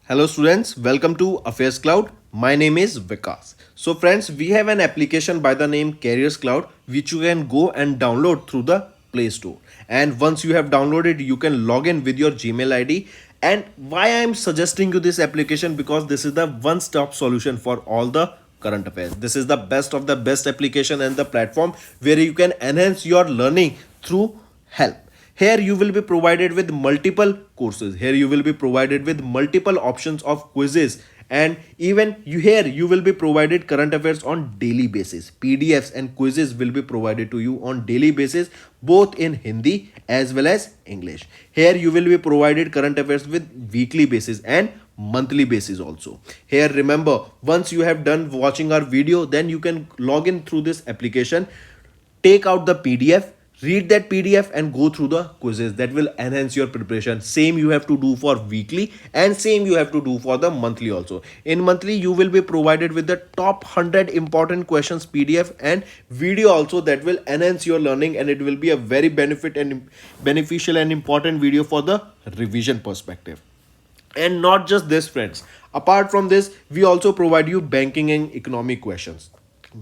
Hello students, welcome to Affairscloud. My name is Vikas. So friends, we have an application by the name Careers Cloud which you can go and download through the Play Store. And once you have downloaded, you can log in with your Gmail ID. And why I am suggesting you this application, because this is the one-stop solution for all the current affairs. This is the best of the best application and the platform where you can enhance your learning through help. Here you will be provided with multiple courses. Here you will be provided with multiple options of quizzes, and even you will be provided current affairs on daily basis. PDFs and quizzes will be provided to you on daily basis, both in Hindi as well as English. Here you will be provided current affairs with weekly basis and monthly basis also. Here remember, once you have done watching our video, then you can log in through this application, take out the PDF, read that PDF and go through the quizzes. That will enhance your preparation. Same you have to do for weekly and same you have to do for the monthly also. In monthly you will be provided with the top 100 important questions PDF and video also, that will enhance your learning, and it will be a very beneficial and important video for the revision perspective. And not just this friends, apart from this we also provide you banking and economic questions.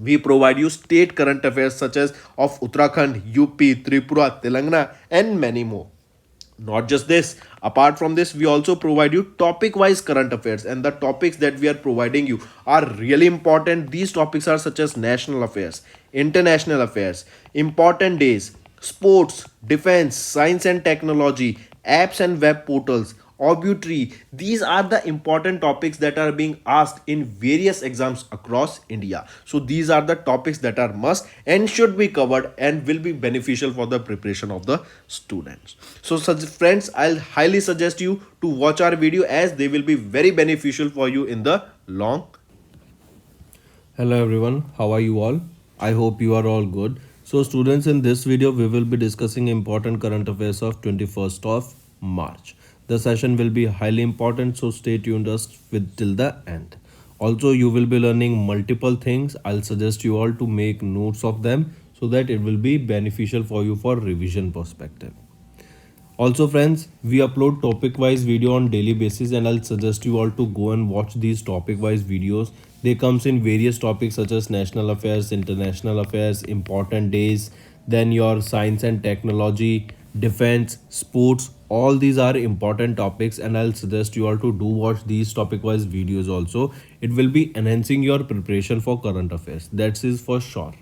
We provide you state current affairs such as of Uttarakhand, UP, Tripura, Telangana, and many more. Not just this, apart from this, we also provide you topic wise current affairs, and the topics that we are providing you are really important. These topics are such as national affairs, international affairs, important days, sports, defense, science and technology, apps and web portals, obituary. These are the important topics that are being asked in various exams across India. So these are the topics that are must and should be covered and will be beneficial for the preparation of the students. So such friends, I'll highly suggest you to watch our video, as they will be very beneficial for you in the long. Hello everyone, how are you all? I hope you are all good. So students, in this video we will be discussing important current affairs of 21st of March. The session will be highly important, so stay tuned us with till the end. Also you will be learning multiple things. I'll suggest you all to make notes of them so that it will be beneficial for you for revision perspective. Also friends, we upload topic wise video on daily basis, and I'll suggest you all to go and watch these topic wise videos. They comes in various topics such as national affairs, international affairs, important days, then your science and technology, defense, sports. All these are important topics, and I'll suggest you all to do watch these topic wise videos also. It will be enhancing your preparation for current affairs. That is for sure.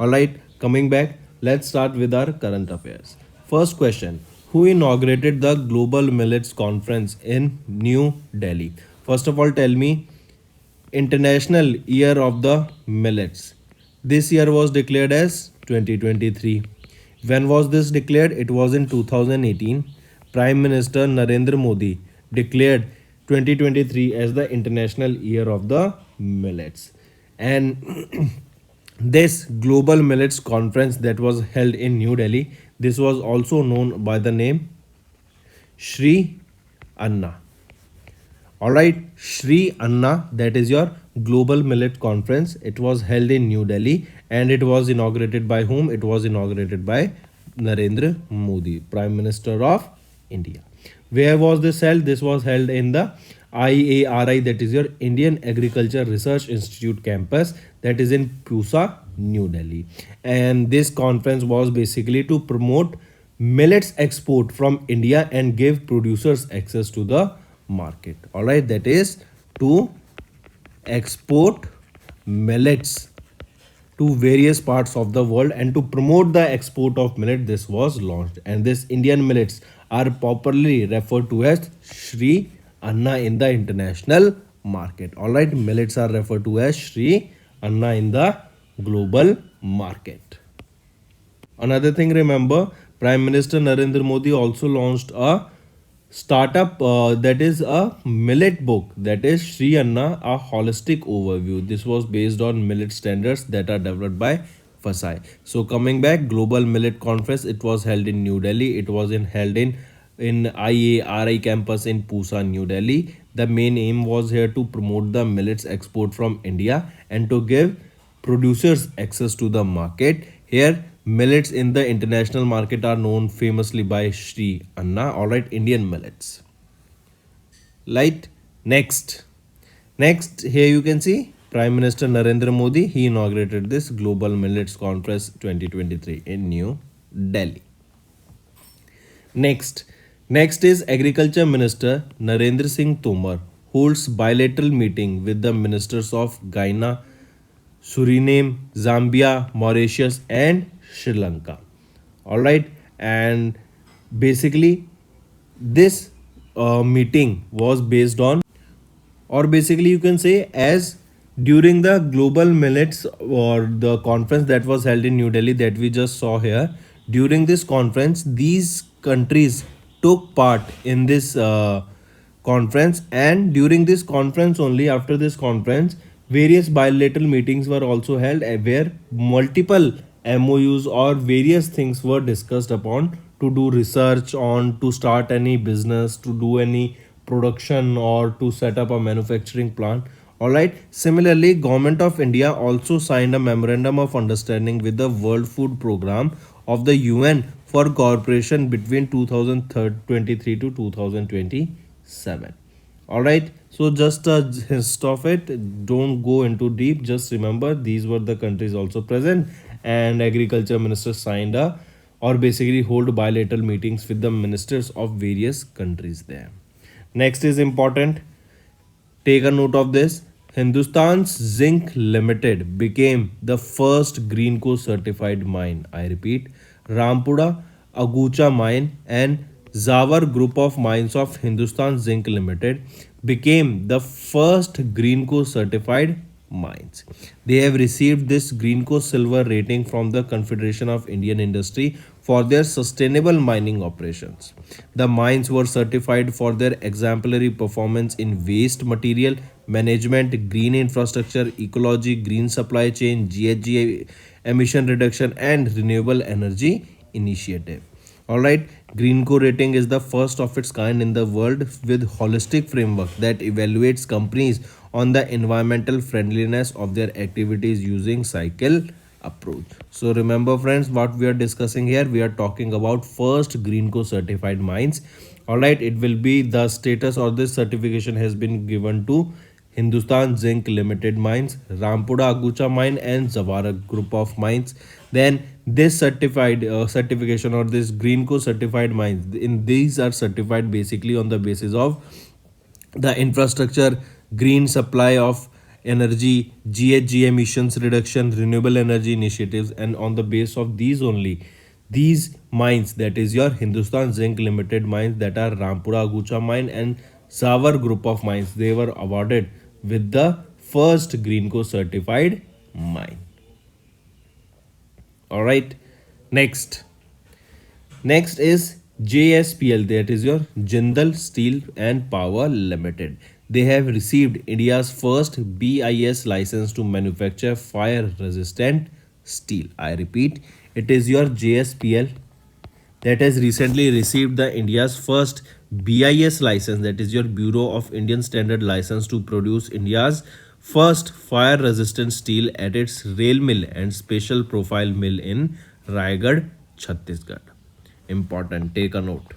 Alright, coming back, let's start with our current affairs. First question: who inaugurated the Global Millets Conference in New Delhi? First of all, tell me, International Year of the Millets. This year was declared as 2023. When was this declared? It was in 2018. Prime Minister Narendra Modi declared 2023 as the International Year of the Millets. And this Global Millets Conference that was held in New Delhi, this was also known by the name Shri Anna. Alright, Shri Anna, that is your Global Millet Conference. It was held in New Delhi, and it was inaugurated by whom? It was inaugurated by Narendra Modi, Prime Minister of India. Where was this held? This was held in the IARI, that is your Indian Agriculture Research Institute campus, that is in Pusa, New Delhi. And this conference was basically to promote millets export from India and give producers access to the market. All right, that is to export millets to various parts of the world, and to promote the export of millet, this was launched. And this Indian millets are popularly referred to as Shri Anna in the international market. All right, millets are referred to as Shri Anna in the global market. Another thing, remember, Prime Minister Narendra Modi also launched a startup that is a millet book, that is Shri Anna, a holistic overview. This was based on millet standards that are developed by FASI. So coming back, Global Millet Conference, it was held in New Delhi. It was held in IARI campus in Pusa, New Delhi. The main aim was here to promote the millets export from India and to give producers access to the market. Here millets in the international market are known famously by Shri Anna. Alright, Indian millets. Right. Next, next here you can see Prime Minister Narendra Modi. He inaugurated this Global Millets Conference 2023 in New Delhi. Next, next is Agriculture Minister Narendra Singh Tomar holds bilateral meeting with the ministers of Guyana, Suriname, Zambia, Mauritius, and Sri Lanka. All right, and basically, this meeting was based on, or basically you can say, as during the global millets or the conference that was held in New Delhi that we just saw here. During this conference, these countries took part in this conference, and during this conference only, after this conference, various bilateral meetings were also held, where multiple MOUs or various things were discussed upon to do research on, to start any business, to do any production, or to set up a manufacturing plant. All right, similarly, government of India also signed a memorandum of understanding with the World Food Program of the UN for cooperation between 2023 to 2027. All right, so just a gist of it, don't go into deep, just remember these were the countries also present, and agriculture minister signed a, or basically hold bilateral meetings with the ministers of various countries there. Next is important, take a note of this. Hindustan's Zinc Limited became the first Greenco certified mine. I repeat, Rampura Agucha mine and Zawar group of mines of Hindustan Zinc Limited became the first Greenco certified mines. They have received this Greenco silver rating from the Confederation of Indian Industry for their sustainable mining operations. The mines were certified for their exemplary performance in waste material management, green infrastructure, ecology, green supply chain, GHG emission reduction, and renewable energy initiative. All right, Greenco rating is the first of its kind in the world with holistic framework that evaluates companies on the environmental friendliness of their activities using cycle approach. So remember friends, what we are discussing here, we are talking about first Greenco certified mines. All right, it will be the status or this certification has been given to Hindustan Zinc Limited Mines, Rampura Agucha Mine, and Zawara Group of Mines. Then this certified certification or this Greenco certified mines, in these are certified basically on the basis of the infrastructure, green supply of energy, GHG emissions reduction, renewable energy initiatives, and on the base of these only, these mines, that is your Hindustan Zinc Limited mines, that are Rampura Agucha mine and Zawar group of mines, they were awarded with the first Greenco certified mine. All right, next. Next is JSPL, that is your Jindal Steel and Power Limited. They have received India's first BIS license to manufacture fire resistant steel. I repeat, it is your JSPL that has recently received the India's first BIS license, that is your Bureau of Indian Standard license, to produce India's first fire resistant steel at its rail mill and special profile mill in Raigad, Chhattisgarh. Important, take a note.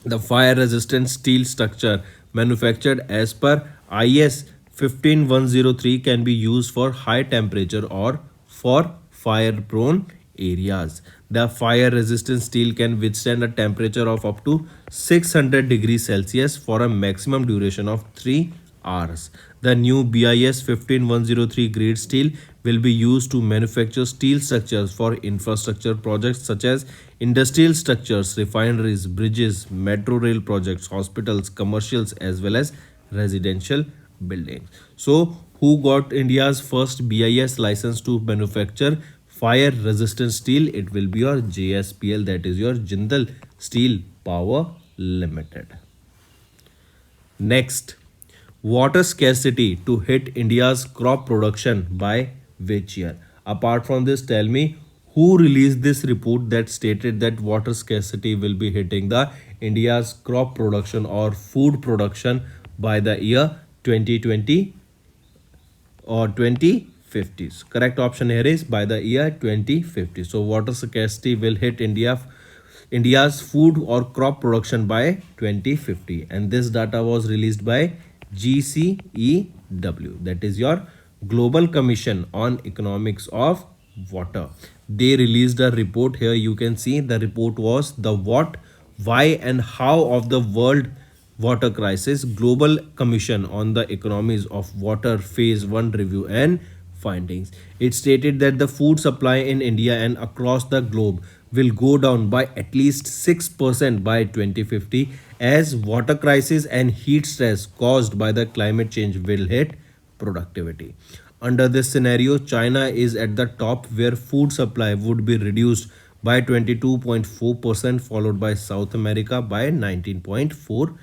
The fire resistant steel structure manufactured as per IS 15103 can be used for high temperature or for fire prone areas. The fire resistant steel can withstand a temperature of up to 600 degrees Celsius for a maximum duration of 3 hours. The new BIS 15103 grade steel will be used to manufacture steel structures for infrastructure projects such as industrial structures, refineries, bridges, metro rail projects, hospitals, commercials, as well as residential buildings. So, who got India's first BIS license to manufacture fire resistant steel? It will be your JSPL, that is your Jindal Steel Power Limited. Next, water scarcity to hit India's crop production by which year? Apart from this, tell me who released this report that stated that water scarcity will be hitting the India's crop production or food production by the year 2020 or 2050s. Correct option here is by the year 2050. So water scarcity will hit India India's food or crop production by 2050, and this data was released by GCEW, that is your Global Commission on Economics of Water. They released a report. Here you can see the report was the what, why and how of the world water crisis, Global Commission on the Economies of Water phase 1 review and findings. It stated that the food supply in India and across the globe will go down by at least 6% by 2050 as water crisis and heat stress caused by the climate change will hit productivity. Under this scenario, China is at the top where food supply would be reduced by 22.4%, followed by South America by 19.4%.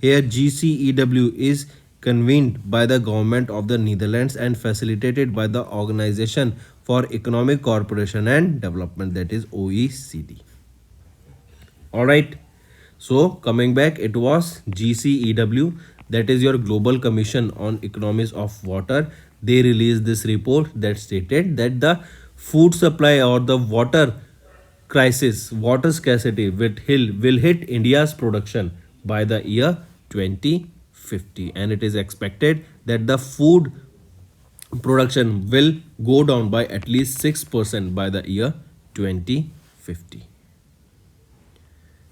Here, GCEW is convened by the government of the Netherlands and facilitated by the Organization for Economic Cooperation and Development, that is OECD. All right. So coming back, it was GCEW, that is your Global Commission on Economies of Water. They released this report that stated that the food supply or the water crisis, water scarcity will hit India's production by the year 2050, and it is expected that the food production will go down by at least 6% by the year 2050.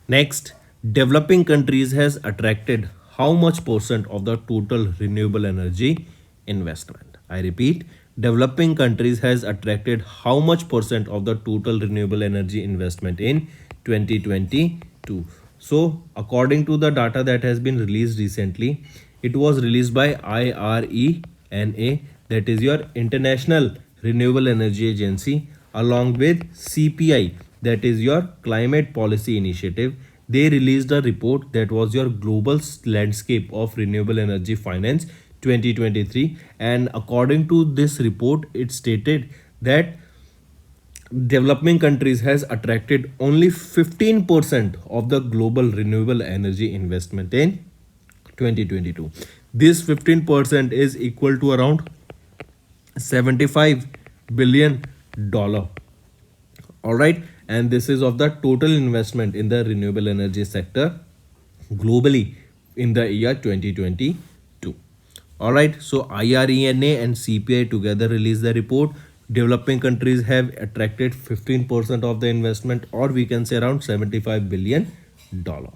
Next, developing countries has attracted how much percent of the total renewable energy investment? I repeat, developing countries has attracted how much percent of the total renewable energy investment in 2022? So, according to the data that has been released recently, it was released by IRENA, that is your International Renewable Energy Agency, along with CPI, that is your Climate Policy Initiative. They released a report that was your Global Landscape of Renewable Energy Finance 2023, and according to this report, it stated that developing countries has attracted only 15% of the global renewable energy investment in 2022. This 15% is equal to around 75 billion dollar. All right, and this is of the total investment in the renewable energy sector globally in the year 2022. All right, so IRENA and CPI together released the report. Developing countries have attracted 15% of the investment, or we can say around 75 billion dollar.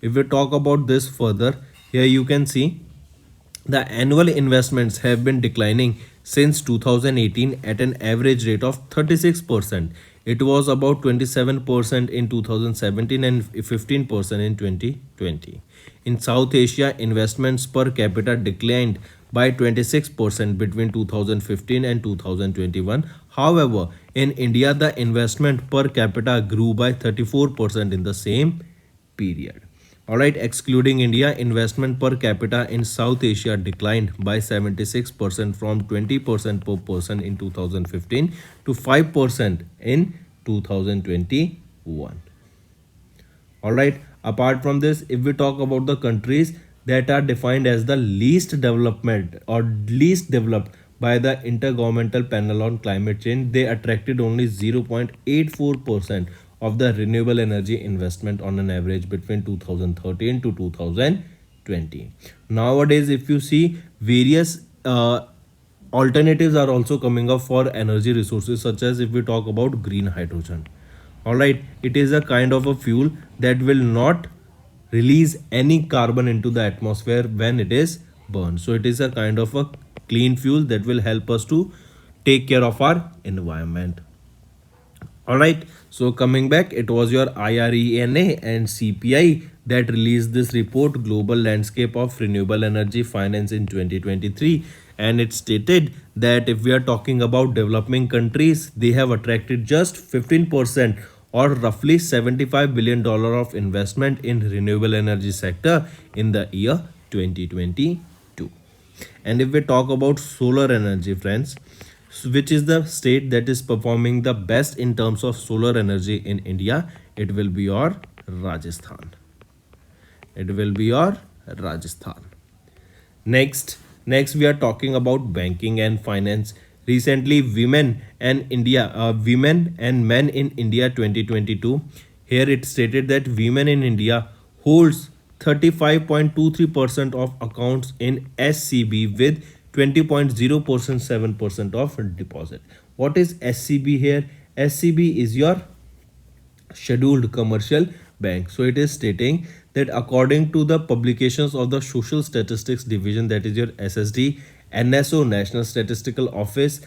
If we talk about this further, here you can see the annual investments have been declining since 2018 at an average rate of 36%. It was about 27% in 2017 and 15% in 2020. In South Asia, investments per capita declined by 26% between 2015 and 2021. However, in India, the investment per capita grew by 34% in the same period. All right, excluding India, investment per capita in South Asia declined by 76% from 20% per person in 2015 to 5% in 2021. All right, apart from this, if we talk about the countries that are defined as the least development or least developed by the Intergovernmental Panel on Climate Change, they attracted only 0.84% of the renewable energy investment on an average between 2013 to 2020. Nowadays, if you see, various alternatives are also coming up for energy resources, such as if we talk about green hydrogen. All right, it is a kind of a fuel that will not release any carbon into the atmosphere when it is burned. So it is a kind of a clean fuel that will help us to take care of our environment. All right, so coming back, it was your IRENA and CPI that released this report, Global Landscape of Renewable Energy Finance in 2023, and it stated that if we are talking about developing countries, they have attracted just 15% or roughly $75 billion of investment in renewable energy sector in the year 2022. And if we talk about solar energy, friends, which is the state that is performing the best in terms of solar energy in India, it will be your Rajasthan. It will be your Rajasthan. Next we are talking about banking and finance. Recently, women and men in India 2022. Here it stated that women in India holds 35.23% of accounts in SCB with 20.0% 7% of deposit. What is SCB here? SCB is your scheduled commercial bank. So it is stating that according to the publications of the Social Statistics Division, that is your SSD, NSO, National Statistical Office,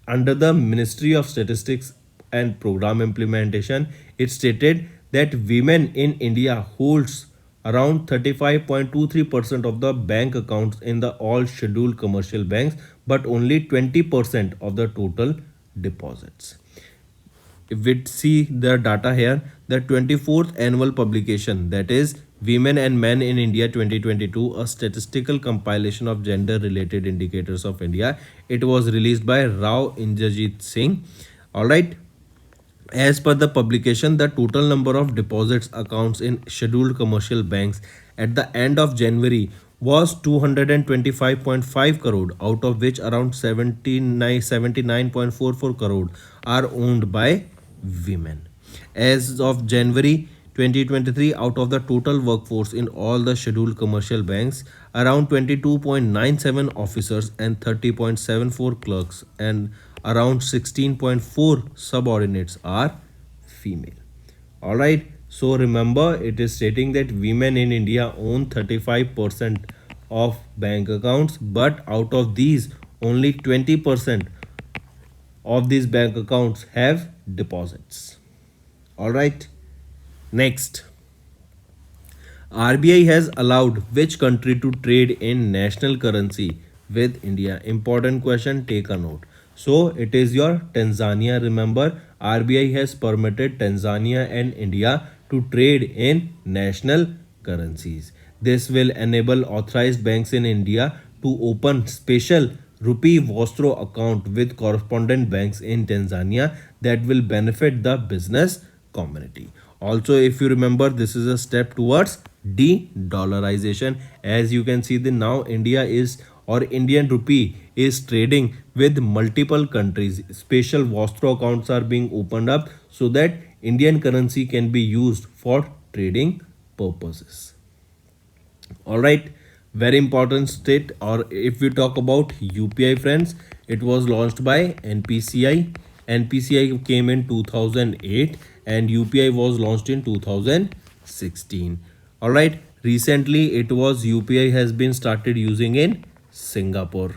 under the Ministry of Statistics and Program Implementation, it stated that women in India holds around 35.23% of the bank accounts in the all scheduled commercial banks, but only 20% of the total deposits. If we see the data here, the 24th annual publication, that is Women and Men in India 2022, a statistical compilation of gender related indicators of India, it was released by Rao Indrajit Singh. All right. As per the publication, the total number of deposits accounts in scheduled commercial banks at the end of January was 225.5 crore, out of which around 79.44 crore are owned by women. As of January 2023, out of the total workforce in all the scheduled commercial banks, around 22.97 officers and 30.74 clerks and around 16.4 subordinates are female. All right. So remember, it is stating that women in India own 35% of bank accounts, but out of these, only 20% of these bank accounts have deposits. All right. Next, RBI has allowed which country to trade in national currency with India? Important question, take a note. So it is your Tanzania. Remember, RBI has permitted Tanzania and India to trade in national currencies. This will enable authorized banks in India to open special rupee Vostro account with correspondent banks in Tanzania that will benefit the business community. Also, if you remember, this is a step towards de-dollarization. As you can see, the now India is, or Indian rupee is trading with multiple countries. Special Vostro accounts are being opened up so that Indian currency can be used for trading purposes. All right, very important state. Or if we talk about UPI, friends, it was launched by NPCI. NPCI came in 2008 and UPI was launched in 2016. All right, recently it was UPI has been started using in Singapore.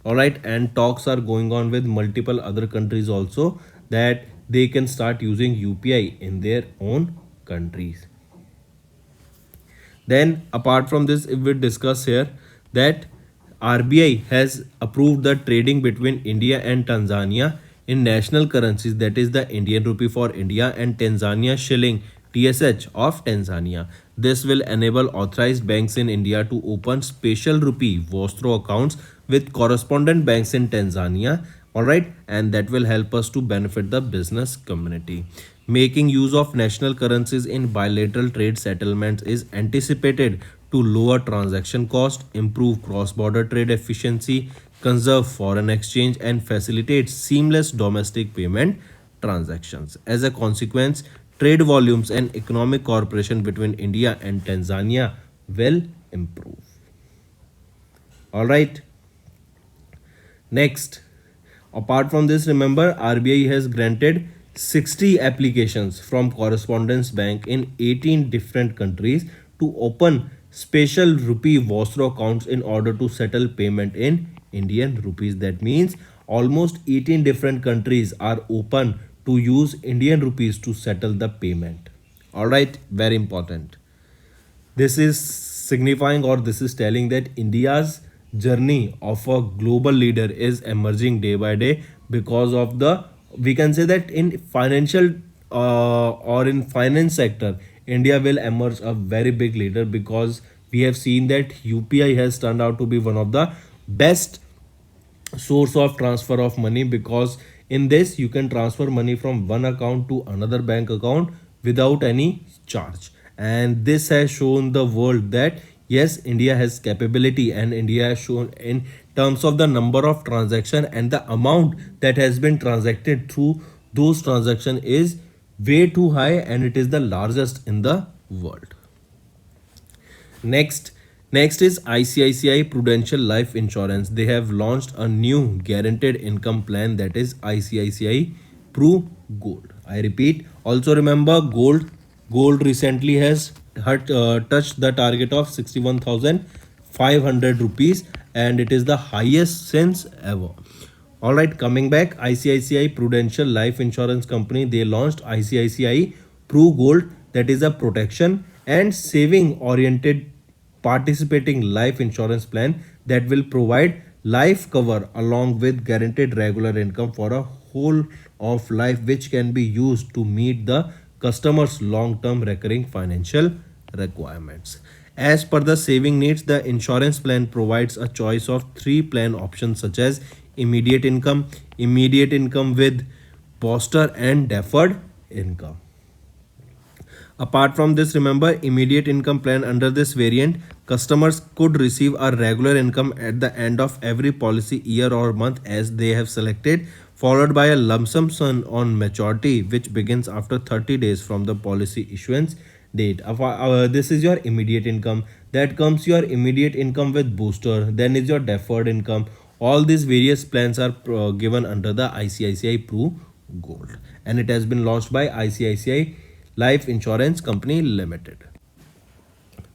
All right, and talks are going on with multiple other countries also that they can start using UPI in their own countries. Then apart from this, if we discuss here that RBI has approved the trading between India and Tanzania in national currencies, that is the Indian rupee for India and Tanzania shilling TSH of Tanzania. This will enable authorized banks in India to open special rupee Vostro accounts with correspondent banks in Tanzania. All right, and that will help us to benefit the business community. Making use of national currencies in bilateral trade settlements is anticipated to lower transaction cost, improve cross-border trade efficiency, conserve foreign exchange, and facilitate seamless domestic payment transactions. As a consequence, trade volumes and economic cooperation between India and Tanzania will improve. All right. Next, apart from this, remember RBI has granted 60 applications from Correspondence Bank in 18 different countries to open special rupee Vostro accounts in order to settle payment in Indian rupees. That means almost 18 different countries are open to use Indian rupees to settle the payment. All right, very important. This is signifying, or this is telling that India's journey of a global leader is emerging day by day because of the, we can say that in financial or in finance sector, India will emerge a very big leader because we have seen that UPI has turned out to be one of the best source of transfer of money, because in this you can transfer money from one account to another bank account without any charge. And this has shown the world that Yes, India has capability, and India has shown in terms of the number of transaction and the amount that has been transacted through those transaction is way too high, and it is the largest in the world. Next, next is ICICI Prudential Life Insurance. They have launched a new guaranteed income plan, that is ICICI Pru Gold. I repeat. Also remember gold. Gold recently has touched the target of 61,500 rupees, and it is the highest since ever. All right, coming back, ICICI Prudential Life Insurance Company, they launched ICICI Pru Gold, that is a protection and saving oriented participating life insurance plan that will provide life cover along with guaranteed regular income for a whole of life, which can be used to meet the customer's long term recurring financial requirements. As per the saving needs, the insurance plan provides a choice of three plan options such as immediate income with poster and deferred income. Apart from this, remember immediate income plan. Under this variant, customers could receive a regular income at the end of every policy year or month as they have selected, followed by a lump sum on maturity, which begins after 30 days from the policy issuance date. This is your immediate income. That comes your immediate income with booster. Then is your deferred income. All these various plans are given under the ICICI Pru Gold, and it has been launched by ICICI Life Insurance Company Limited.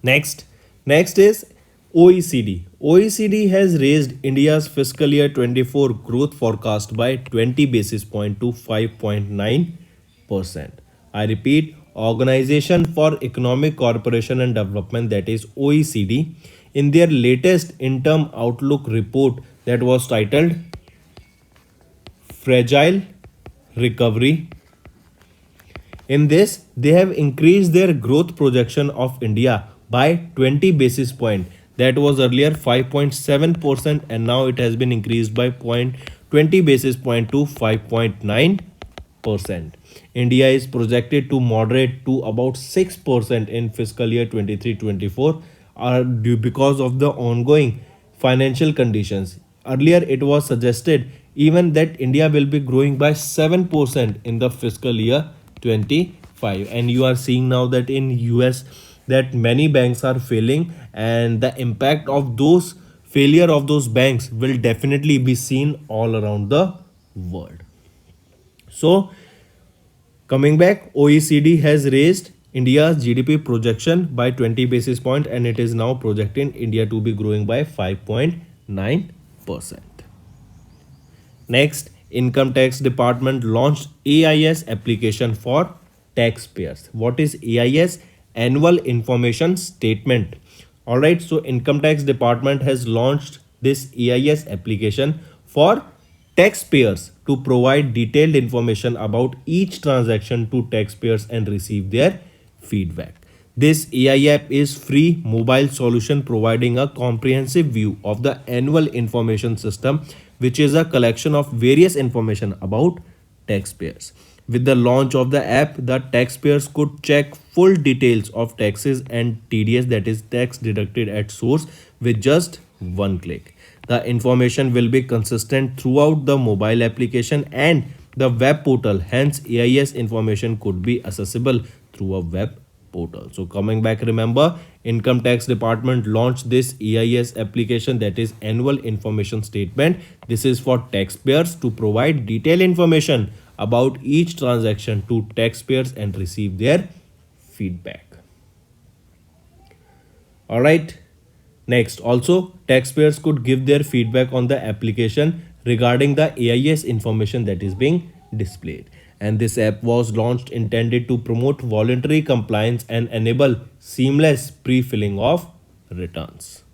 Next, next is OECD. OECD has raised India's fiscal year 24 growth forecast by 20 basis point to 5.9%. I repeat, Organization for Economic Cooperation and Development, that is OECD, in their latest interim outlook report that was titled Fragile Recovery. In this, they have increased their growth projection of India by 20 basis point. That was earlier 5.7%, and now it has been increased by 20 basis point to 5.9%. India is projected to moderate to about 6% in fiscal year 23-24 because of the ongoing financial conditions. Earlier, it was suggested even that India will be growing by 7% in the fiscal year 25, and you are seeing now that in US that many banks are failing, and the impact of those failure of those banks will definitely be seen all around the world. So coming back, OECD has raised India's GDP projection by 20 basis point, and it is now projecting India to be growing by 5.9%. Next, Income Tax Department launched AIS application for taxpayers. What is AIS? Annual Information Statement. Alright, so Income Tax Department has launched this AIS application for taxpayers to provide detailed information about each transaction to taxpayers and receive their feedback. This AI app is free mobile solution providing a comprehensive view of the annual information system, which is a collection of various information about taxpayers. With the launch of the app, the taxpayers could check full details of taxes and TDS, that is tax deducted at source, with just one click. The information will be consistent throughout the mobile application and the web portal. Hence, AIS information could be accessible through a web portal. So coming back, remember, Income Tax Department launched this AIS application, that is Annual Information Statement. This is for taxpayers to provide detailed information about each transaction to taxpayers and receive their feedback. All right. Next, also taxpayers could give their feedback on the application regarding the AIS information that is being displayed. And this app was launched intended to promote voluntary compliance and enable seamless pre-filling of returns.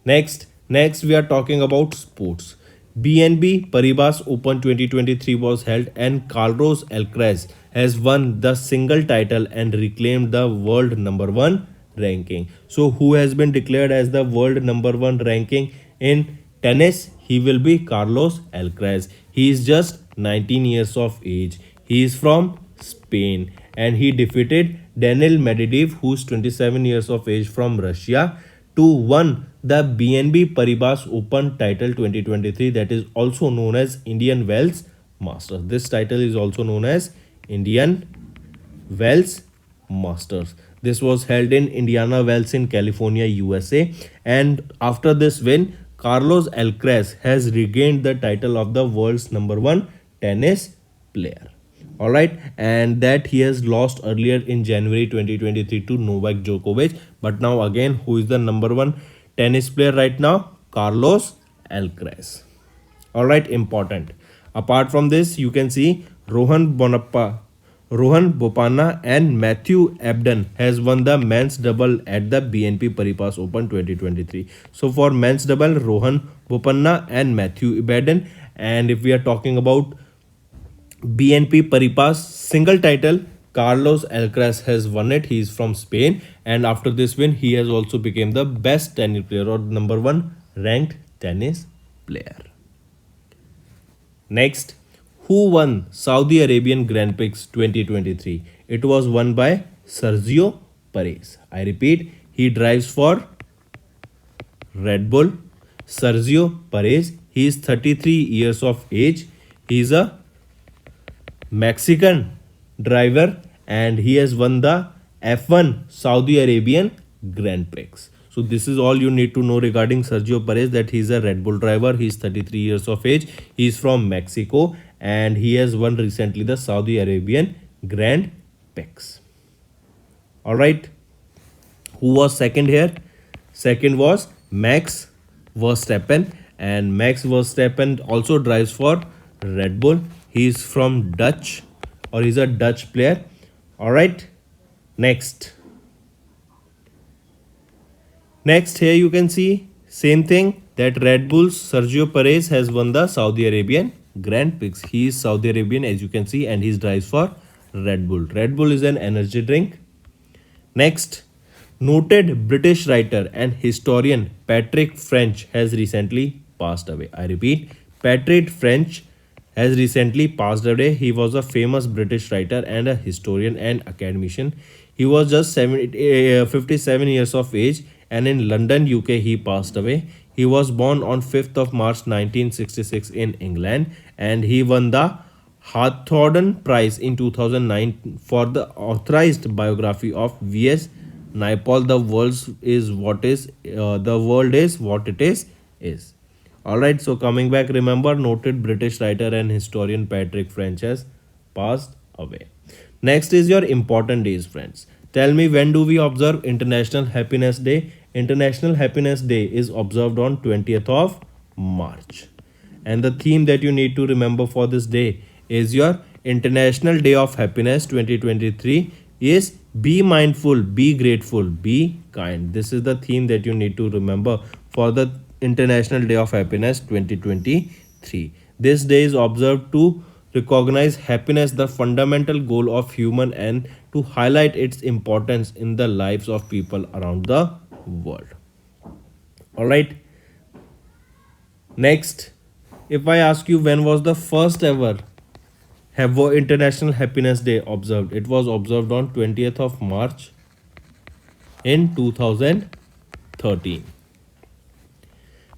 Next we are talking about sports. BNB Paribas Open 2023 was held, and Carlos Alcaraz has won the single title and reclaimed the world number 1 ranking. So who has been declared as the world number 1 ranking in tennis? He will be Carlos Alcaraz. He is just 19 years of age. He is from Spain, and he defeated Daniil Medvedev, who's 27 years of age from Russia, to won the BNB Paribas Open title 2023, that is also known as Indian Wells Masters. This title is also known as Indian Wells Masters. This was held in Indiana Wells in California, USA. And after this win, Carlos Alcaraz has regained the title of the world's number one tennis player. All right, and that he has lost earlier in January 2023 to Novak Djokovic. But now again, who is the number one tennis player right now? Carlos Alcaraz. All right, important. Apart from this, you can see Rohan Bopanna and Matthew Ebden has won the men's double at the BNP Paribas Open 2023. So for men's double, Rohan Bopanna and Matthew Ebden. And if we are talking about BNP Paribas single title, Carlos Alcaraz has won it. He is from Spain, and after this win, he has also become the best tennis player or number one ranked tennis player. Next, who won Saudi Arabian Grand Prix 2023? It was won by Sergio Perez. I repeat, he drives for Red Bull. Sergio Perez. He is 33 years of age. He is a Mexican driver and he has won the F1 Saudi Arabian Grand Prix. So this is all you need to know regarding Sergio Perez, that he is a Red Bull driver. He is 33 years of age. He is from Mexico and he has won recently the Saudi Arabian Grand Prix. All right. Who was second here? Second was Max Verstappen, and Max Verstappen also drives for Red Bull. He is from Dutch, or he's a Dutch player. All right. Next here you can see same thing, that Red Bull's Sergio Perez has won the Saudi Arabian Grand Prix. He is Saudi Arabian, as you can see, and he drives for Red Bull. Red Bull is an energy drink. Next, noted British writer and historian Patrick French has recently passed away. I repeat, Patrick French has recently passed away. He was a famous British writer and a historian and academician. He was just 57 years of age, and in London, UK, he passed away. He was born on 5th of March 1966 in England, and he won the Hawthorne Prize in 2009 for the authorized biography of V.S. Naipaul. The world is what it is. Alright, so coming back, remember, noted British writer and historian Patrick French has passed away. Next is your important days, friends. Tell me, when do we observe International Happiness Day? International Happiness Day is observed on 20th of March. And the theme that you need to remember for this day is your International Day of Happiness 2023 is be mindful, be grateful, be kind. This is the theme that you need to remember for the International Day of Happiness 2023. This day is observed to recognize happiness, the fundamental goal of human, and to highlight its importance in the lives of people around the world. All right. Next, if I ask you, when was the first ever International Happiness Day observed? It was observed on 20th of March in 2013.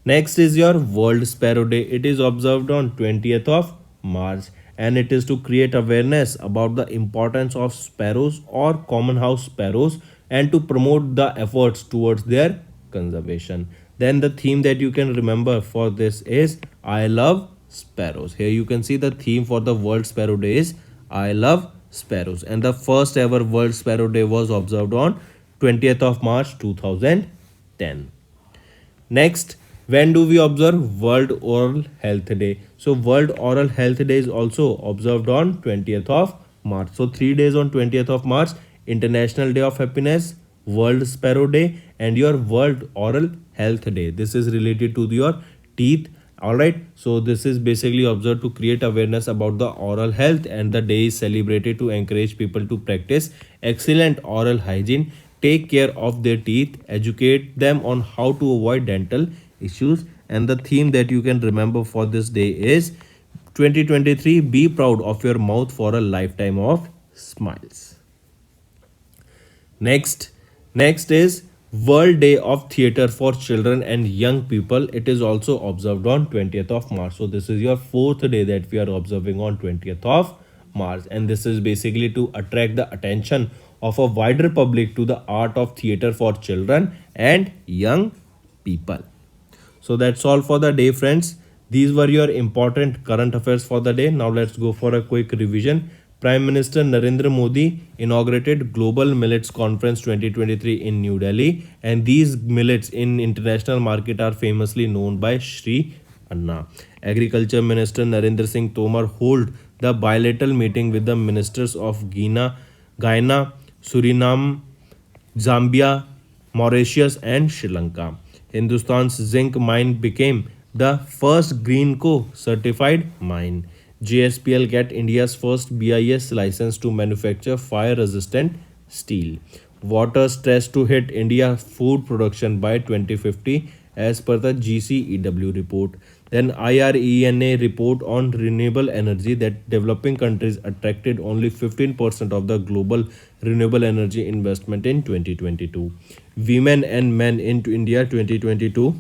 Next is your World Sparrow Day. It is observed on 20th of March, and it is to create awareness about the importance of sparrows or common house sparrows and to promote the efforts towards their conservation. Then the theme that you can remember for this is I love sparrows. Here you can see the theme for the World Sparrow Day is I love sparrows, and the first ever World Sparrow Day was observed on 20th of March 2010. Next, when do we observe World Oral Health Day? So World Oral Health Day is also observed on 20th of March. So 3 days on 20th of March, International Day of Happiness, World Sparrow Day, and your World Oral Health Day. This is related to your teeth. Alright, so this is basically observed to create awareness about the oral health, and the day is celebrated to encourage people to practice excellent oral hygiene, take care of their teeth, educate them on how to avoid dental issues. And the theme that you can remember for this day is 2023, be proud of your mouth for a lifetime of smiles. Next, next is World Day of Theatre for Children and Young People. It is also observed on 20th of March. So this is your fourth day that we are observing on 20th of March, and this is basically to attract the attention of a wider public to the art of theatre for children and young people. So that's all for the day, friends. These were your important current affairs for the day. Now let's go for a quick revision. Prime Minister Narendra Modi inaugurated Global Millets Conference 2023 in New Delhi, and these millets in international market are famously known by Shri Anna. Agriculture Minister Narendra Singh Tomar hold the bilateral meeting with the ministers of Guyana, Suriname, Zambia, Mauritius, and Sri Lanka. Hindustan's zinc mine became the first Greenco certified mine. JSPL get India's first BIS license to manufacture fire resistant steel. Water stress to hit India food production by 2050 as per the GCEW report. Then IRENA report on renewable energy that developing countries attracted only 15% of the global renewable energy investment in 2022. Women and men in India 2022,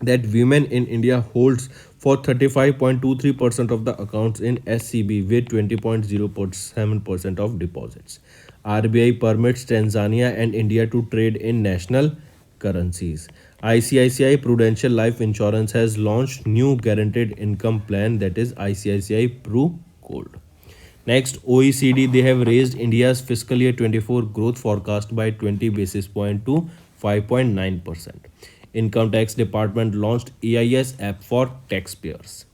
that women in India holds for 35.23% of the accounts in SCB with 20.07% of deposits. RBI permits Tanzania and India to trade in national currencies. ICICI Prudential Life Insurance has launched new guaranteed income plan, that is ICICI Pru Gold. Next, OECD, they have raised India's fiscal year 24 growth forecast by 20 basis point to 5.9%. Income Tax Department launched AIS app for taxpayers.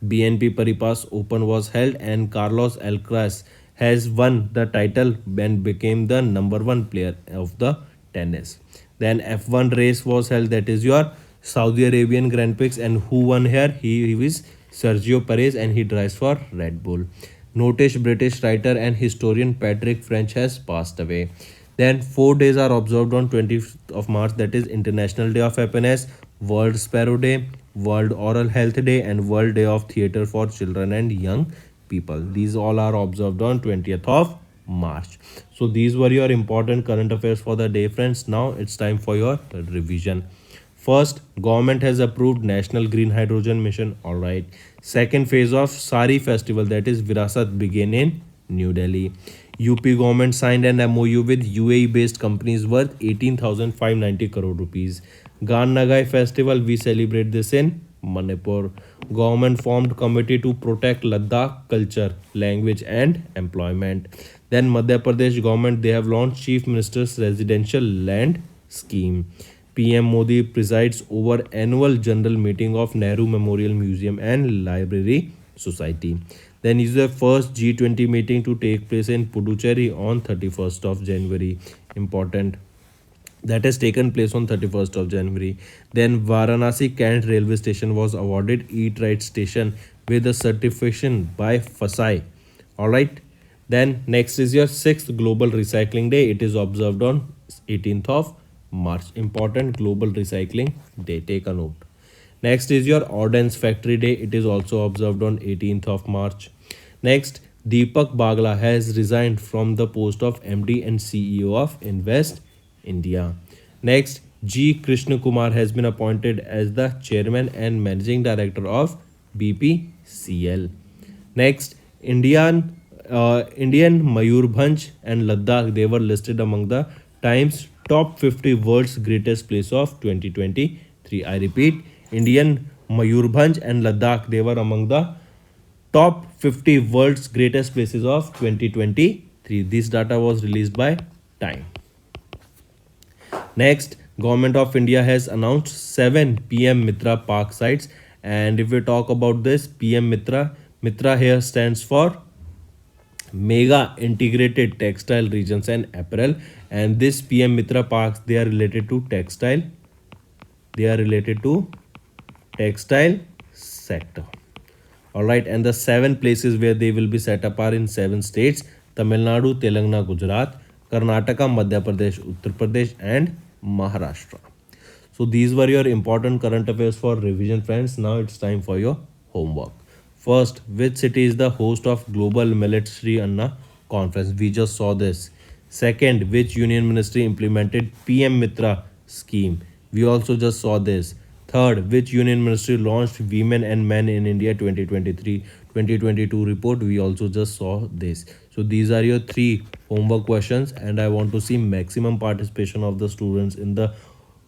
BNP Paribas Open was held and Carlos Alcaraz has won the title and became the number one player of the tennis. Then F1 race was held, that is your Saudi Arabian Grand Prix, and who won here? He is Sergio Perez and he drives for Red Bull. Noted British writer and historian Patrick French has passed away. Then 4 days are observed on 20th of March, that is International Day of Happiness, World Sparrow Day, World Oral Health Day, and World Day of Theatre for Children and Young People. These all are observed on 20th of March. So these were your important current affairs for the day, friends. Now it's time for your revision. First, government has approved National Green Hydrogen Mission. All right. Second phase of Sari Festival, that is Virasat, begin in New Delhi. UP government signed an MOU with UAE based companies worth 18,590 crore rupees. Gan Nagai festival, we celebrate this in Manipur. Government formed committee to protect Ladakh culture, language and employment. Then Madhya Pradesh government, they have launched Chief Minister's Residential Land Scheme. PM Modi presides over annual general meeting of Nehru Memorial Museum and Library Society. Then is the first G20 meeting to take place in Puducherry on 31st of January. Important. That has taken place on 31st of January. Then Varanasi Kant railway station was awarded Eat Right station with a certification by FASAI. Alright. Then next is your 6th Global Recycling Day. It is observed on 18th of March. Important Global Recycling Day. Take a note. Next is your Ordnance Factory Day. It is also observed on 18th of March. Next, Deepak Bagla has resigned from the post of MD and CEO of Invest India. Next, G. Krishna Kumar has been appointed as the Chairman and Managing Director of BPCL. Next, Indian Mayurbhanj and Ladakh, they were listed among the Times Top 50 World's Greatest Place of 2023. I repeat, Indian Mayurbhanj and Ladakh, they were among the top 50 world's greatest places of 2023. This data was released by Time. Next, Government of India has announced 7 PM Mitra Park sites. And if we talk about this PM Mitra here stands for Mega Integrated Textile Regions and Apparel. And this PM Mitra Parks, they are related to textile. They are related to textile sector. Alright, and the 7 places where they will be set up are in 7 states: Tamil Nadu, Telangana, Gujarat, Karnataka, Madhya Pradesh, Uttar Pradesh, and Maharashtra. So these were your important current affairs for revision, friends. Now it's time for your homework. First, which city is the host of Global Millets Sri Anna Conference? We just saw this. Second, which union ministry implemented PM Mitra scheme? We also just saw this. Third, which union ministry launched Women and Men in India 2023-2022 report? We also just saw this. So these are your three homework questions, and I want to see maximum participation of the students in the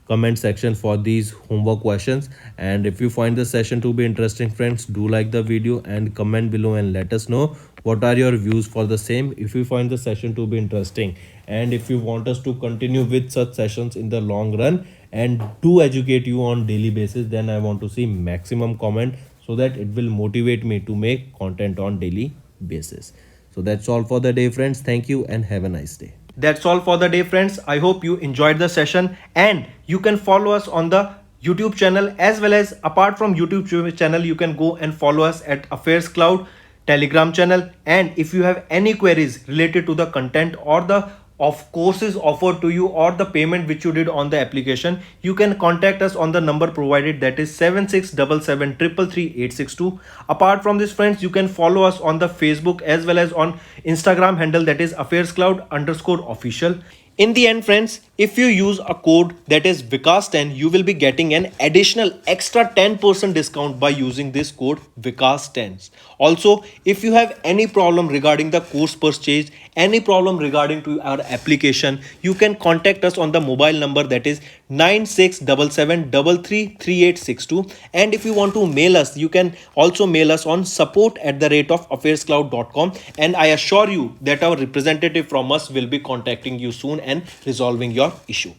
comment section for these homework questions. And if you find the session to be interesting, friends, do like the video and comment below and let us know what are your views for the same. If you find the session to be interesting, and if you want us to continue with such sessions in the long run and to educate you on daily basis, then I want to see maximum comment so that it will motivate me to make content on daily basis. So that's all for the day, friends. Thank you and have a nice day. That's all for the day, friends. I hope you enjoyed the session, and you can follow us on the YouTube channel, as well as apart from YouTube channel, you can go and follow us at Affairscloud Telegram channel. And if you have any queries related to the content or the of courses offered to you or the payment which you did on the application, you can contact us on the number provided, that is 7677333862. Apart from this, friends, you can follow us on the Facebook as well as on Instagram handle, that is Affairscloud_official. In the end, friends, if you use a code that is Vikas10, you will be getting an additional extra 10% discount by using this code Vikas10. Also, if you have any problem regarding the course purchase, any problem regarding to our application, you can contact us on the mobile number, that is 9677333862. And if you want to mail us, you can also mail us on support@affairscloud.com, and I assure you that our representative from us will be contacting you soon and resolving your issue.